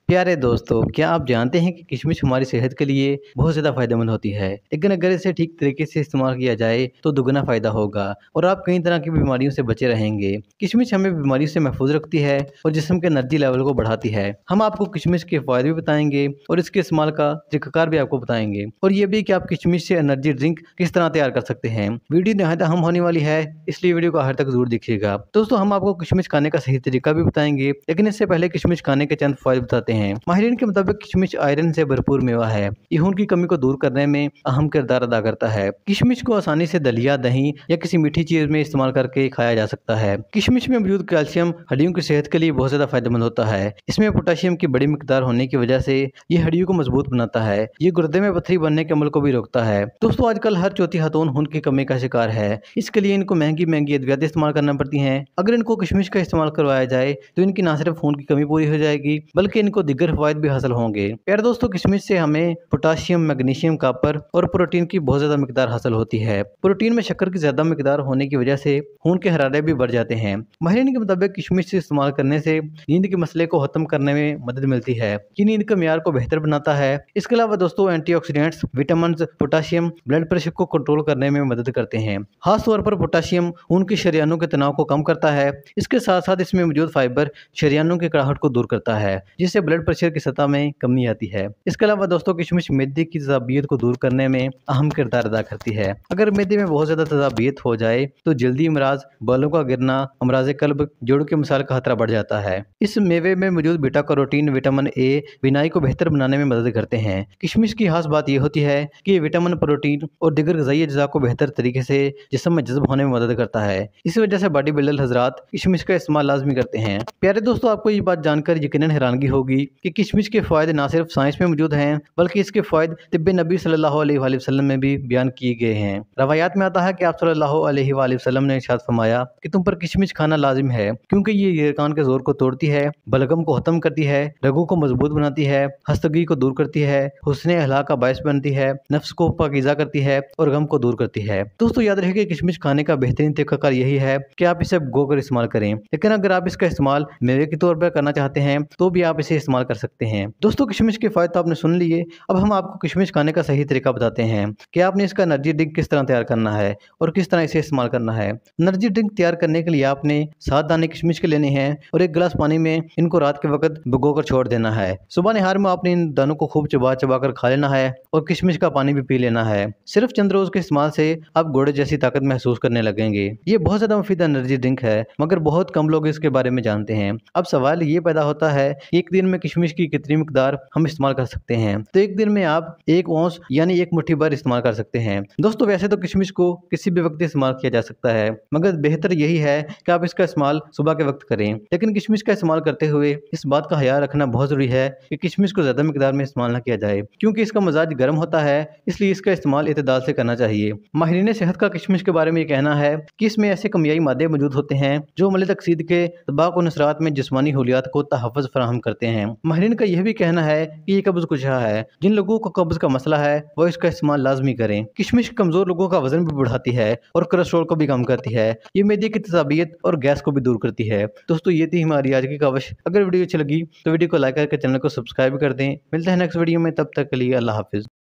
प्यारे दोस्तों, क्या आप जानते हैं कि किशमिश हमारी सेहत के लिए बहुत ज़्यादा फ़ायदेमंद होती है। लेकिन अगर इसे ठीक तरीके से इस्तेमाल किया जाए तो दुगना फ़ायदा होगा और आप कई तरह की बीमारियों से बचे रहेंगे। किशमिश हमें बीमारियों से महफूज रखती है और जिस्म के एनर्जी लेवल को बढ़ाती है। हम आपको किशमिश के फ़ायदे भी बताएंगे और इसके इस्तेमाल का तरीक़ाकार भी आपको बताएंगे और ये भी कि आप किशमिश से एनर्जी ड्रिंक किस तरह तैयार कर सकते हैं। वीडियो नहायत अहम होने वाली है, इसलिए वीडियो को आखिर तक ज़रूर देखिएगा। दोस्तों, हम आपको किशमिश खाने का सही तरीका भी बताएंगे, लेकिन इससे पहले किशमिश खाने के चंद फ़ायदे बताते हैं। माहिरीन के मुताबिक किशमिश आयरन से भरपूर मेवा है। ये खून की कमी को दूर करने में अहम किरदार अदा करता है। किशमिश को आसानी से दलिया, दही या किसी मीठी चीज में इस्तेमाल करके खाया जा सकता है। किशमिश में मौजूद कैल्शियम हड्डियों की सेहत के लिए बहुत ज्यादा फायदेमंद होता है। इसमें पोटेशियम की बड़ी मिकदार होने की वजह से ये हड्डियों को मजबूत बनाता है। ये गुर्दे में पत्थरी बनने के अमल को भी रोकता है। दोस्तों, आजकल हर चौथी खातून खून की कमी का शिकार है। इसके लिए इनको महंगी महंगी अद्वियात इस्तेमाल करना पड़ती हैं। अगर इनको किशमिश का इस्तेमाल करवाया जाए तो इनकी न सिर्फ खून की कमी पूरी हो जाएगी, बल्कि इनको दिगर फवायद भी हासिल होंगे। प्यारे दोस्तों, किशमिश से हमें पोटाशियम, मैग्नीशियम, कॉपर और प्रोटीन की बहुत ज्यादा मिकदार हासिल होती है। प्रोटीन में शक्कर की ज्यादा मिकदार होने की वजह से खून के हरारे भी बढ़ जाते हैं। माहिरीन के मुताबिक किशमिश से इस्तेमाल करने से नींद के मसले को खत्म करने में मदद मिलती है। ये नींद के मियार को बेहतर बनाता है। इसके अलावा दोस्तों, antioxidants, vitamin, potassium blood pressure को कंट्रोल करने में मदद करते हैं। खास तौर पर पोटाशियम खून की शरीयानों के तनाव को कम करता है। इसके साथ साथ इसमें मौजूद फाइबर शरीयानों की कड़ाहट को दूर करता है, जिससे ब्लड प्रेशर की सतह में कमी आती है। इसके अलावा दोस्तों, किशमिश मैदे की तजाबियत को दूर करने में अहम किरदार अदा करती है। अगर मैदे में बहुत ज्यादा तजाबियत हो जाए तो जल्दी अमराज, बालों का गिरना, अमराज कल्ब, जोड़ों के मसाइल का खतरा बढ़ जाता है। इस मेवे में मौजूद बीटा कैरोटीन विटामिन ए बिनाई को बेहतर बनाने में मदद करते हैं। किशमिश की खास बात यह होती है कि ये विटामिन, प्रोटीन और दिगर ग़िज़ाई अज्जा को बेहतर तरीके से जिस्म में जज्ब होने में मदद करता है। इसी वजह से बॉडी बिल्डर हजरात किशमिश का इस्तेमाल लाजमी करते हैं। प्यारे दोस्तों, आपको ये बात जानकर यकीनन हैरानगी होगी कि किशमिश के फायदे न सिर्फ साइंस में मौजूद हैं, बल्कि इसके फायदे तिब्बे नबी सल्लल्लाहु अलैहि वसल्लम में भी बयान किए गए हैं। रवायात में आता है कि आप सल्लल्लाहु अलैहि वसल्लम ने इरशाद फरमाया कि तुम पर किशमिश खाना लाजिम है, क्योंकि ये यरकान के जोर को तोड़ती है, बलगम को खत्म करती है, रगों को मजबूत बनाती है, हस्तगी को दूर करती है, हुस्ने अहला का बायस बनती है, नफ्स को पाकीज़ा करती है और गम को दूर करती है। दोस्तों, याद रहे कि किशमिश खाने का बेहतरीन तरीकाकार यही है कि आप इसे भिगोकर इस्तेमाल करें। लेकिन अगर आप इसका इस्तेमाल मेवे के तौर पर करना चाहते हैं तो भी आप इसे इस्तेमाल कर सकते हैं। दोस्तों, किशमिश के फायदे तो आपने सुन लिए। अब हम आपको किशमिश खाने का सही तरीका बताते हैं कि आपने इसका एनर्जी ड्रिंक किस तरह तैयार करना है और किस तरह इसे इस्तेमाल करना है। एनर्जी ड्रिंक तैयार करने के लिए आपने 7 दाने किशमिश के लेने हैं और 1 गिलास पानी में इनको रात के वक्त भिगोकर छोड़ देना है। सुबह निहार में आपने इन दानों को खूब चबा चबा कर खा लेना है और किशमिश का पानी भी पी लेना है। सिर्फ चंद रोज के इस्तेमाल से आप घोड़े जैसी ताकत महसूस करने लगेंगे। ये बहुत ज्यादा मुफीद एनर्जी ड्रिंक है, मगर बहुत कम लोग इसके बारे में जानते हैं। अब सवाल ये पैदा होता है कि एक दिन में किशमिश की कितनी मिकदार हम इस्तेमाल कर सकते हैं। तो एक दिन में आप 1 औंस यानी 1 मुट्ठी भर इस्तेमाल कर सकते हैं। दोस्तों, वैसे तो किशमिश को किसी भी वक्त इस्तेमाल किया जा सकता है, मगर बेहतर यही है कि आप इसका इस्तेमाल सुबह के वक्त करें। लेकिन किशमिश का इस्तेमाल करते हुए इस बात का ख्याल रखना बहुत जरूरी है कि किशमिश को ज्यादा मिकदार में इस्तेमाल न किया जाए, क्योंकि इसका मिजाज गर्म होता है, इसलिए इसका इस्तेमाल इत्तेदाल से करना चाहिए। माहिरीन सेहत का किशमिश के बारे में ये कहना है कि इसमें ऐसे कमियाई मादे मौजूद होते हैं जो अमल तकसीद के तबाक और नसरात में जिस्मानी हुलियात को तहफ़्फ़ुज़ फराहम करते हैं। माहिरीन का यह भी कहना है कि ये कब्ज़ कुशा है। जिन लोगों को कब्ज़ का मसला है वो इसका इस्तेमाल लाजमी करें। किशमिश कमजोर लोगों का वजन भी बढ़ाती है और कोलेस्ट्रॉल को भी कम करती है। ये मैदे की तजाबियत और गैस को भी दूर करती है। दोस्तों, ये थी हमारी आज की काविश। अगर वीडियो अच्छी लगी तो वीडियो को लाइक करके चैनल को सब्सक्राइब कर दें। मिलते हैं नेक्स्ट वीडियो में, तब तक के लिए अल्लाह हाफिज़।